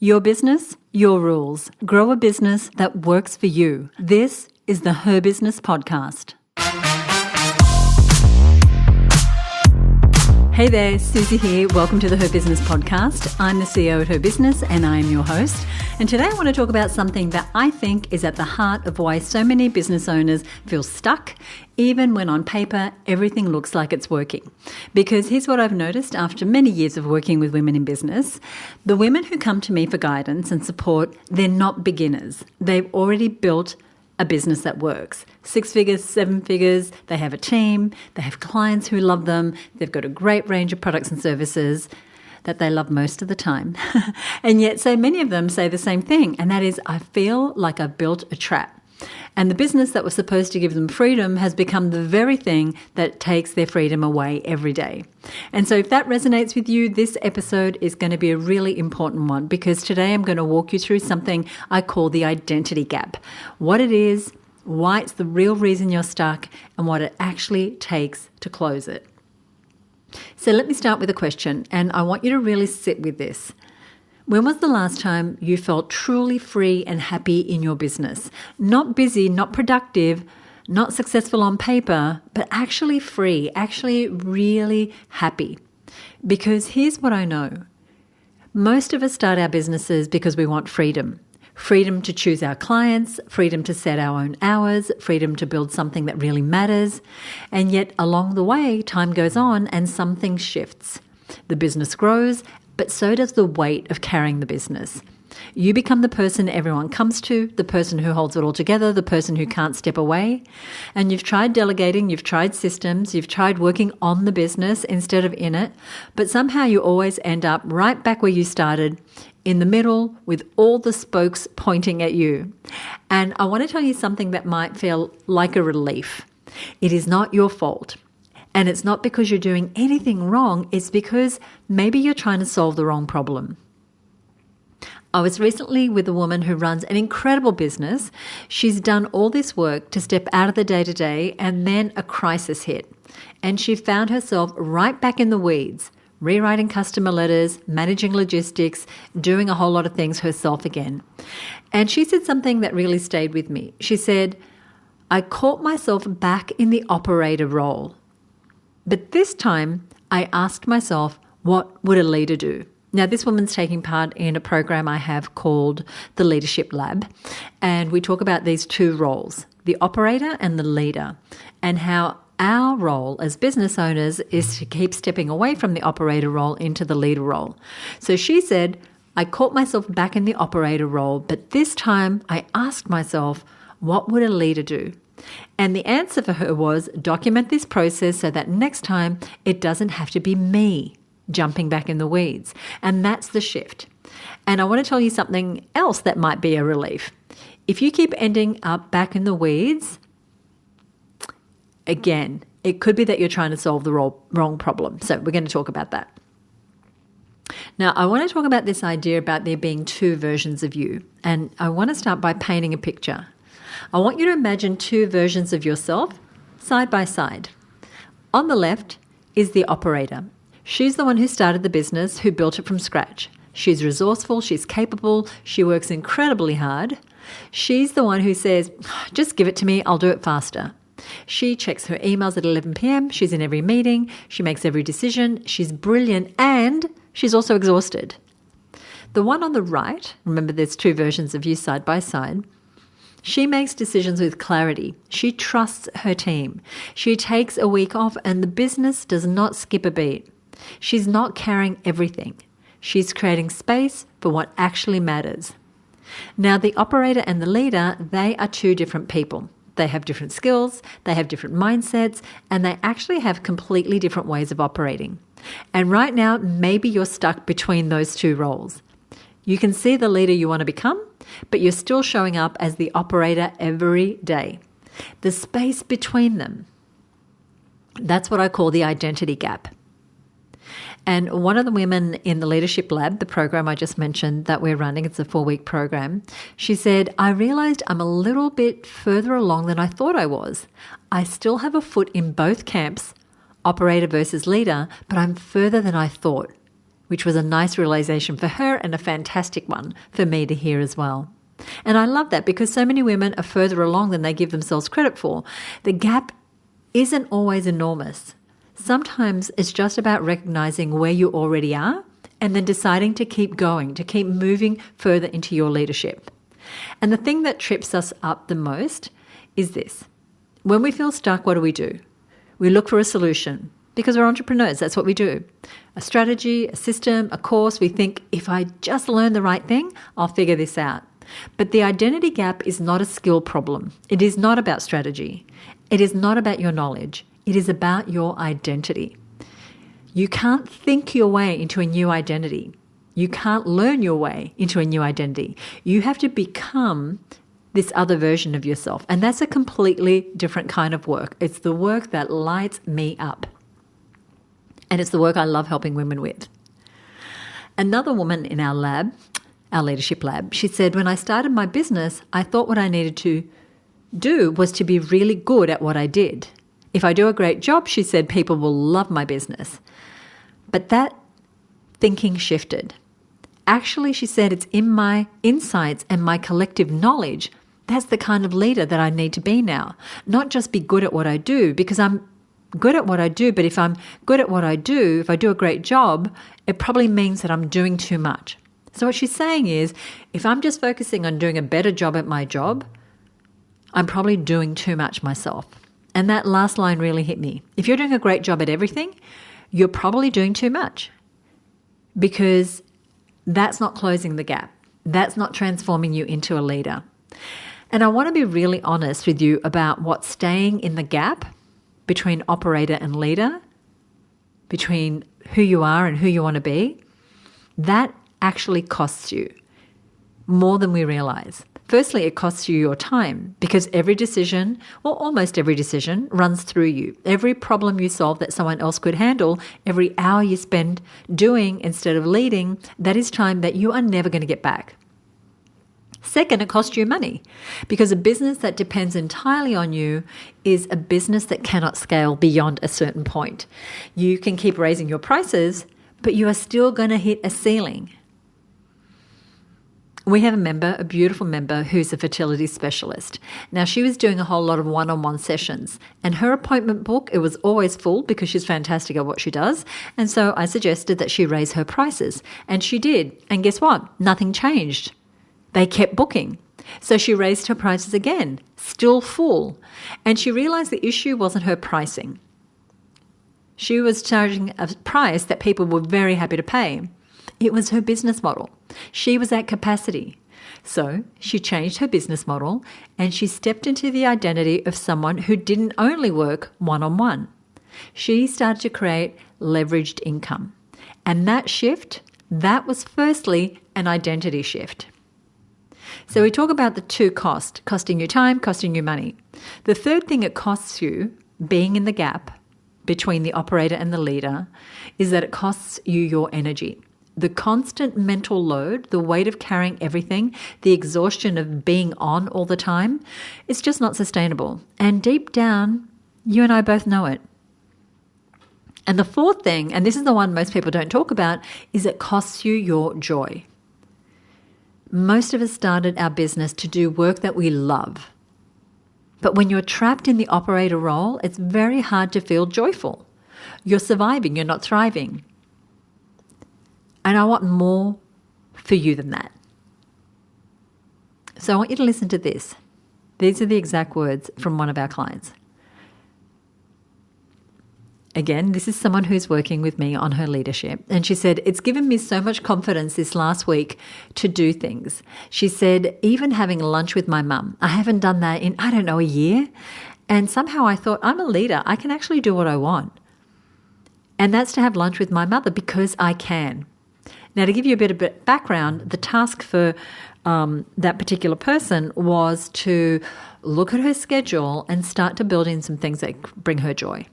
Your business, your rules. Grow a business that works for you. This is the Her Business Podcast. Hey there, Suzi here. Welcome to the Her Business Podcast. I'm the CEO at Her Business and I am your host. And today I want to talk about something that I think is at the heart of why so many business owners feel stuck, even when on paper everything looks like it's working. Because here's what I've noticed after many years of working with women in business. The women who come to me for guidance and support, they're not beginners. They've already built a business that works. 6 figures, 7 figures, they have a team, they have clients who love them, they've got a great range of products and services that they love most of the time. And yet so many of them say the same thing, and that is, I feel like I've built a trap. And the business that was supposed to give them freedom has become the very thing that takes their freedom away every day. And so if that resonates with you, this episode is going to be a really important one, because today I'm going to walk you through something I call the identity gap. What it is, why it's the real reason you're stuck, and what it actually takes to close it. So let me start with a question, and I want you to really sit with this. When was the last time you felt truly free and happy in your business? Not busy, not productive, not successful on paper, but actually free, actually really happy. Because here's what I know. Most of us start our businesses because we want freedom. Freedom to choose our clients, freedom to set our own hours, freedom to build something that really matters. And yet along the way, time goes on and something shifts. The business grows, but so does the weight of carrying the business. You become the person everyone comes to, the person who holds it all together, the person who can't step away. And you've tried delegating, you've tried systems, you've tried working on the business instead of in it, but somehow you always end up right back where you started, in the middle with all the spokes pointing at you. And I want to tell you something that might feel like a relief. It is not your fault. And it's not because you're doing anything wrong, it's because maybe you're trying to solve the wrong problem. I was recently with a woman who runs an incredible business. She's done all this work to step out of the day-to-day, and then a crisis hit. And she found herself right back in the weeds, rewriting customer letters, managing logistics, doing a whole lot of things herself again. And she said something that really stayed with me. She said, I caught myself back in the operator role. But this time, I asked myself, what would a leader do? Now, this woman's taking part in a program I have called the Leadership Lab, and we talk about these two roles, the operator and the leader, and how our role as business owners is to keep stepping away from the operator role into the leader role. So she said, I caught myself back in the operator role, but this time I asked myself, what would a leader do? And the answer for her was, document this process so that next time it doesn't have to be me jumping back in the weeds. And that's the shift. And I want to tell you something else that might be a relief. If you keep ending up back in the weeds, again, it could be that you're trying to solve the wrong problem. So we're going to talk about that. Now, I want to talk about this idea about there being two versions of you. And I want to start by painting a picture. I want you to imagine two versions of yourself side by side. On the left is the operator. She's the one who started the business, who built it from scratch. She's resourceful, she's capable, she works incredibly hard. She's the one who says, just give it to me, I'll do it faster. She checks her emails at 11 p.m, she's in every meeting, she makes every decision, she's brilliant, and she's also exhausted. The one on the right, remember there's two versions of you side by side, she makes decisions with clarity. She trusts her team. She takes a week off and the business does not skip a beat. She's not carrying everything. She's creating space for what actually matters. Now, the operator and the leader, they are two different people. They have different skills, they have different mindsets, and they actually have completely different ways of operating. And right now, maybe you're stuck between those two roles. You can see the leader you want to become, but you're still showing up as the operator every day. The space between them, that's what I call the identity gap. And one of the women in the Leadership Lab, the program I just mentioned that we're running, it's a 4-week program, she said, I realized I'm a little bit further along than I thought I was. I still have a foot in both camps, operator versus leader, but I'm further than I thought. which was a nice realization for her and a fantastic one for me to hear as well. And I love that because so many women are further along than they give themselves credit for. The gap isn't always enormous. Sometimes it's just about recognizing where you already are and then deciding to keep going, to keep moving further into your leadership. And the thing that trips us up the most is this. When we feel stuck, what do? We look for a solution because we're entrepreneurs. That's what we do. A strategy, a system, a course. We think if I just learn the right thing, I'll figure this out. But the identity gap is not a skill problem. It is not about strategy. It is not about your knowledge. It is about your identity. You can't think your way into a new identity. You can't learn your way into a new identity. You have to become this other version of yourself. And that's a completely different kind of work. It's the work that lights me up. And it's the work I love helping women with. Another woman in our lab, our leadership lab, she said, when I started my business, I thought what I needed to do was to be really good at what I did. If I do a great job, she said, people will love my business. But that thinking shifted. Actually, she said, it's in my insights and my collective knowledge. That's the kind of leader that I need to be now. Not just be good at what I do, because I'm good at what I do, but if I'm good at what I do, if I do a great job, it probably means that I'm doing too much. So what she's saying is, if I'm just focusing on doing a better job at my job, I'm probably doing too much myself. And that last line really hit me. If you're doing a great job at everything, you're probably doing too much because that's not closing the gap. That's not transforming you into a leader. And I want to be really honest with you about what staying in the gap between operator and leader, between who you are and who you want to be, that actually costs you more than we realize. Firstly, it costs you your time because every decision, or almost every decision, runs through you. Every problem you solve that someone else could handle, every hour you spend doing instead of leading, that is time that you are never going to get back. Second, it costs you money because a business that depends entirely on you is a business that cannot scale beyond a certain point. You can keep raising your prices, but you are still going to hit a ceiling. We have a member, a beautiful member, who's a fertility specialist. Now, she was doing a whole lot of one-on-one sessions, and her appointment book, it was always full because she's fantastic at what she does. And so I suggested that she raise her prices, and she did. And guess what? Nothing changed. They kept booking. So she raised her prices again, still full. And she realized the issue wasn't her pricing. She was charging a price that people were very happy to pay. It was her business model. She was at capacity. So she changed her business model and she stepped into the identity of someone who didn't only work one-on-one. She started to create leveraged income. And that shift, that was firstly an identity shift. So we talk about the two costs, costing you time, costing you money. The third thing it costs you, being in the gap between the operator and the leader, is that it costs you your energy. The constant mental load, the weight of carrying everything, the exhaustion of being on all the time, it's just not sustainable. And deep down, you and I both know it. And the fourth thing, and this is the one most people don't talk about, is it costs you your joy. Most of us started our business to do work that we love. But when you're trapped in the operator role, it's very hard to feel joyful. You're surviving, you're not thriving. And I want more for you than that. So I want you to listen to this. These are the exact words from one of our clients. Again, this is someone who's working with me on her leadership. And she said, it's given me so much confidence this last week to do things. She said, even having lunch with my mum, I haven't done that in, a year. And somehow I thought, I'm a leader. I can actually do what I want. And that's to have lunch with my mother because I can. Now, to give you a bit of background, the task for that particular person was to look at her schedule and start to build in some things that bring her joy.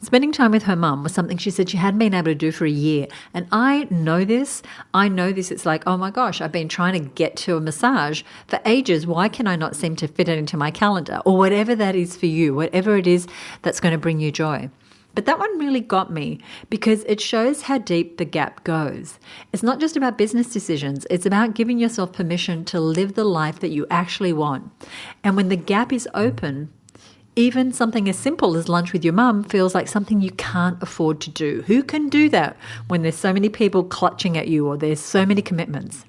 Spending time with her mum was something she said she hadn't been able to do for a year. And I know this. It's like, oh my gosh, I've been trying to get to a massage for ages. Why can I not seem to fit it into my calendar? Or whatever that is for you, whatever it is that's going to bring you joy. But that one really got me because it shows how deep the gap goes. It's not just about business decisions. It's about giving yourself permission to live the life that you actually want. And when the gap is open, even something as simple as lunch with your mum feels like something you can't afford to do. Who can do that when there's so many people clutching at you or there's so many commitments?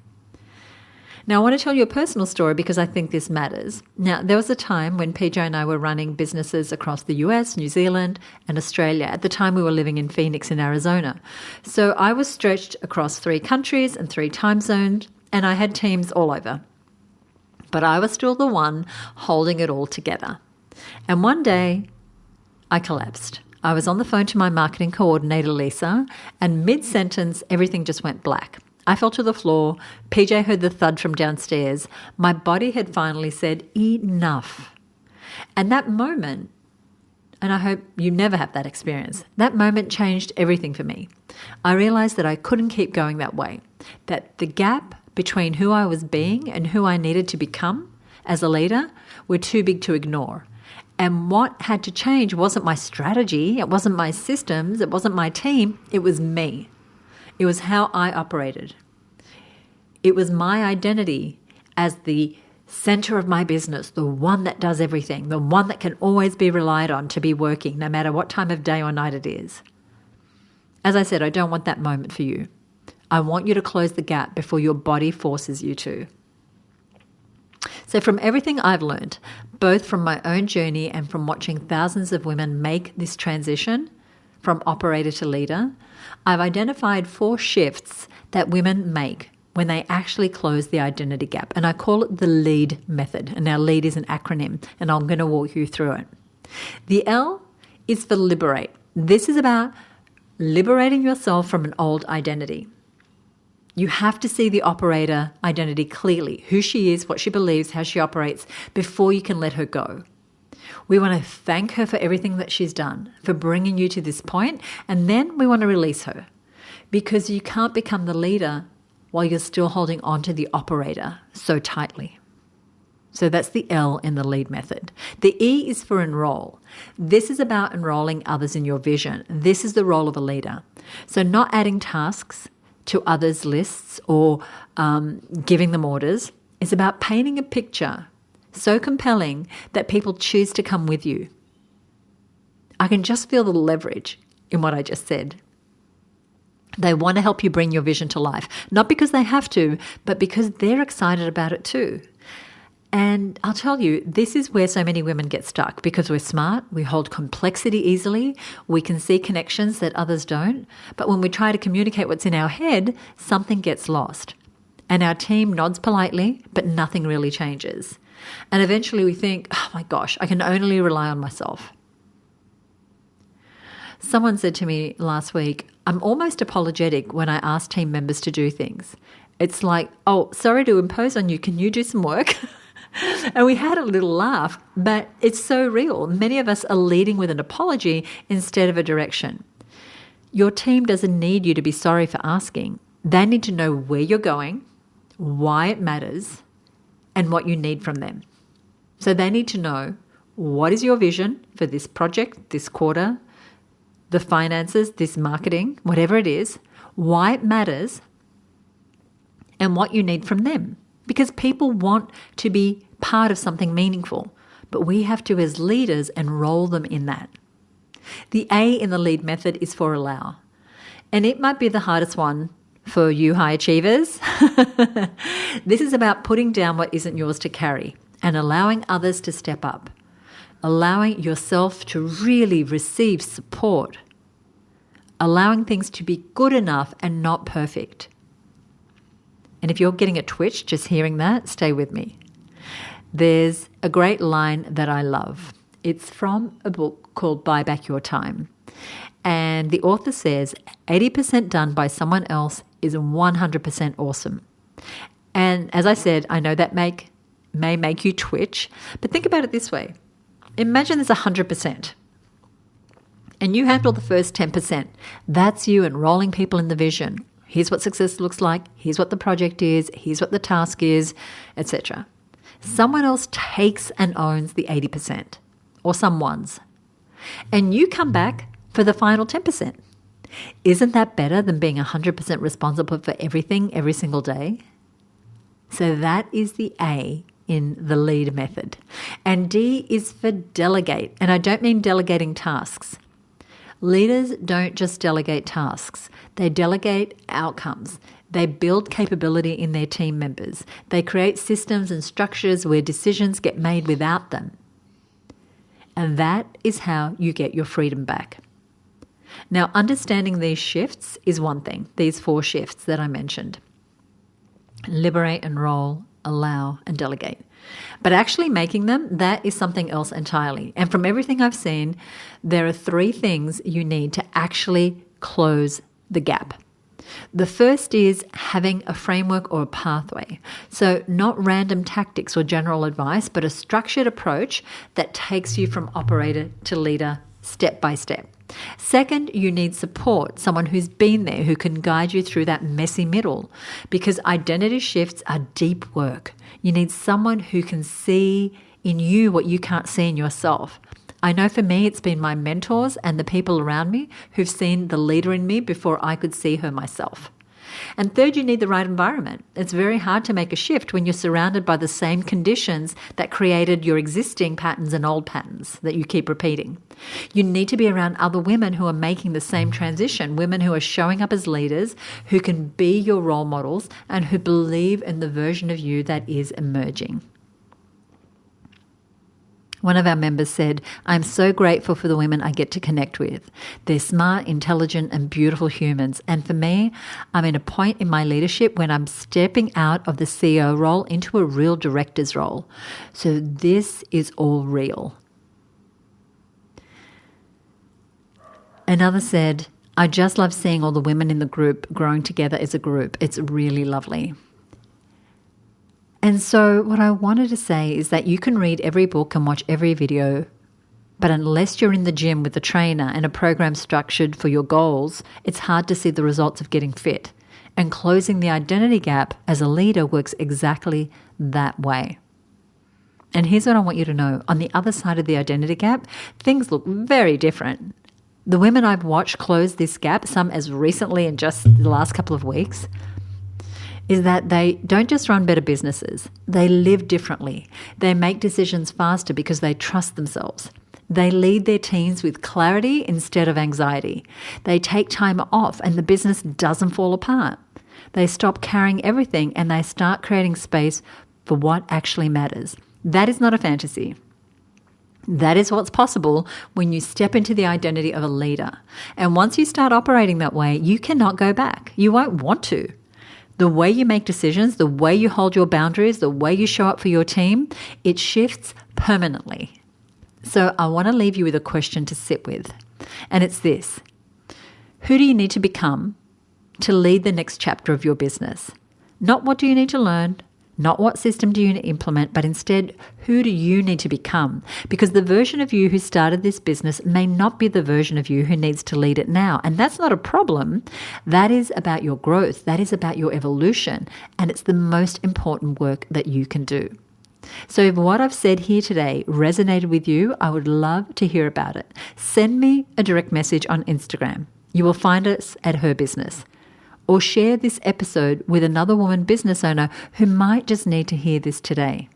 Now, I want to tell you a personal story because I think this matters. Now, there was a time when PJ and I were running businesses across the US, New Zealand, and Australia. At the time, we were living in Phoenix in Arizona. So I was stretched across 3 countries and 3 time zones, and I had teams all over. But I was still the one holding it all together. And one day, I collapsed. I was on the phone to my marketing coordinator, Lisa, and mid-sentence, everything just went black. I fell to the floor. PJ heard the thud from downstairs. My body had finally said, enough. And that moment, and I hope you never have that experience, that moment changed everything for me. I realized that I couldn't keep going that way, that the gap between who I was being and who I needed to become as a leader were too big to ignore. And what had to change wasn't my strategy, it wasn't my systems, it wasn't my team, it was me. It was how I operated. It was my identity as the center of my business, the one that does everything, the one that can always be relied on to be working, no matter what time of day or night it is. As I said, I don't want that moment for you. I want you to close the gap before your body forces you to. So from everything I've learned, both from my own journey and from watching thousands of women make this transition from operator to leader, I've identified 4 shifts that women make when they actually close the identity gap. And I call it the LEAD method. And now LEAD is an acronym, and I'm going to walk you through it. The L is for liberate. This is about liberating yourself from an old identity. You have to see the operator identity clearly, who she is, what she believes, how she operates, before you can let her go. We want to thank her for everything that she's done, for bringing you to this point, and then we want to release her because you can't become the leader while you're still holding on to the operator so tightly. So that's the L in the LEAD method. The E is for enroll. This is about enrolling others in your vision. This is the role of a leader. So not adding tasks to others' lists or giving them orders. It's about painting a picture so compelling that people choose to come with you. I can just feel the leverage in what I just said. They want to help you bring your vision to life, not because they have to, but because they're excited about it too. And I'll tell you, this is where so many women get stuck because we're smart, we hold complexity easily, we can see connections that others don't, but when we try to communicate what's in our head, something gets lost. And our team nods politely, but nothing really changes. And eventually we think, oh my gosh, I can only rely on myself. Someone said to me last week, I'm almost apologetic when I ask team members to do things. It's like, oh, sorry to impose on you, can you do some work? And we had a little laugh, but it's so real. Many of us are leading with an apology instead of a direction. Your team doesn't need you to be sorry for asking. They need to know where you're going, why it matters, and what you need from them. So they need to know what is your vision for this project, this quarter, the finances, this marketing, whatever it is, why it matters, and what you need from them. Because people want to be part of something meaningful, but we have to, as leaders, enroll them in that. The A in the LEAD method is for allow. And it might be the hardest one for you high achievers. This is about putting down what isn't yours to carry and allowing others to step up, allowing yourself to really receive support, allowing things to be good enough and not perfect. And if you're getting a twitch just hearing that, stay with me. There's a great line that I love. It's from a book called Buy Back Your Time. And the author says 80% done by someone else is 100% awesome. And as I said, I know that may make you twitch, but think about it this way. Imagine there's 100%. And you handle the first 10%. That's you enrolling people in the vision. Here's what success looks like. Here's what the project is. Here's what the task is, etc. Someone else takes and owns the 80%, or someone's. And you come back for the final 10%. Isn't that better than being 100% responsible for everything every single day? So that is the A in the lead method. And D is for delegate. And I don't mean delegating tasks. Leaders don't just delegate tasks. They delegate outcomes. They build capability in their team members. They create systems and structures where decisions get made without them. And that is how you get your freedom back. Now, understanding these shifts is one thing, these 4 shifts that I mentioned. Liberate, enroll, allow, and delegate. But actually making them, that is something else entirely. And from everything I've seen, there are 3 things you need to actually close the gap. The first is having a framework or a pathway. So not random tactics or general advice, but a structured approach that takes you from operator to leader step by step. Second, you need support, someone who's been there, who can guide you through that messy middle, because identity shifts are deep work. You need someone who can see in you what you can't see in yourself. I know for me, it's been my mentors and the people around me who've seen the leader in me before I could see her myself. And third, you need the right environment. It's very hard to make a shift when you're surrounded by the same conditions that created your existing patterns and old patterns that you keep repeating. You need to be around other women who are making the same transition, women who are showing up as leaders, who can be your role models and who believe in the version of you that is emerging. One of our members said, "I'm so grateful for the women I get to connect with. They're smart, intelligent, and beautiful humans. And for me, I'm in a point in my leadership when I'm stepping out of the CEO role into a real director's role. So this is all real." Another said, "I just love seeing all the women in the group growing together as a group. It's really lovely." And so what I wanted to say is that you can read every book and watch every video, but unless you're in the gym with a trainer and a program structured for your goals, it's hard to see the results of getting fit. And closing the identity gap as a leader works exactly that way. And here's what I want you to know. On the other side of the identity gap, things look very different. The women I've watched close this gap, some as recently in just the last couple of weeks, is that they don't just run better businesses, they live differently. They make decisions faster because they trust themselves. They lead their teams with clarity instead of anxiety. They take time off and the business doesn't fall apart. They stop carrying everything and they start creating space for what actually matters. That is not a fantasy. That is what's possible when you step into the identity of a leader. And once you start operating that way, you cannot go back. You won't want to. The way you make decisions, the way you hold your boundaries, the way you show up for your team, it shifts permanently. So I want to leave you with a question to sit with. And it's this: who do you need to become to lead the next chapter of your business? Not what do you need to learn, not what system do you need to implement, but instead, who do you need to become? Because the version of you who started this business may not be the version of you who needs to lead it now. And that's not a problem. That is about your growth. That is about your evolution. And it's the most important work that you can do. So if what I've said here today resonated with you, I would love to hear about it. Send me a direct message on Instagram. You will find us at Her Business. Or share this episode with another woman business owner who might just need to hear this today.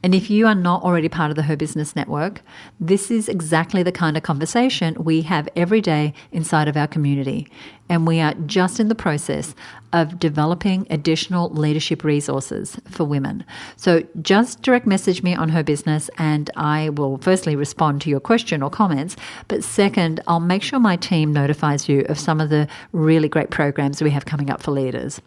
And if you are not already part of the Her Business Network, this is exactly the kind of conversation we have every day inside of our community. And we are just in the process of developing additional leadership resources for women. So just direct message me on Her Business and I will firstly respond to your question or comments. But second, I'll make sure my team notifies you of some of the really great programs we have coming up for leaders.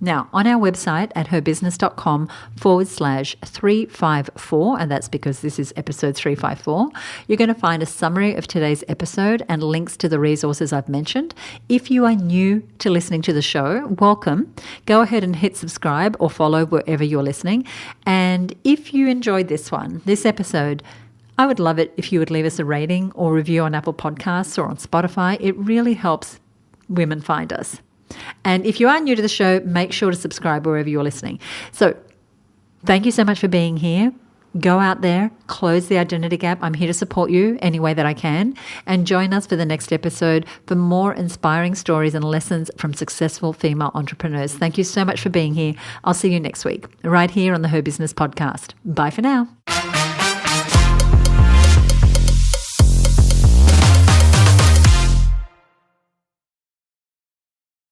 Now, on our website at herbusiness.com/354, and that's because this is episode 354, you're going to find a summary of today's episode and links to the resources I've mentioned. If you are new to listening to the show, welcome. Go ahead and hit subscribe or follow wherever you're listening. And if you enjoyed this episode, I would love it if you would leave us a rating or review on Apple Podcasts or on Spotify. It really helps women find us. And if you are new to the show, make sure to subscribe wherever you're listening. So thank you so much for being here. Go out there, close the identity gap. I'm here to support you any way that I can. And join us for the next episode for more inspiring stories and lessons from successful female entrepreneurs. Thank you so much for being here. I'll see you next week, right here on the Her Business Podcast. Bye for now.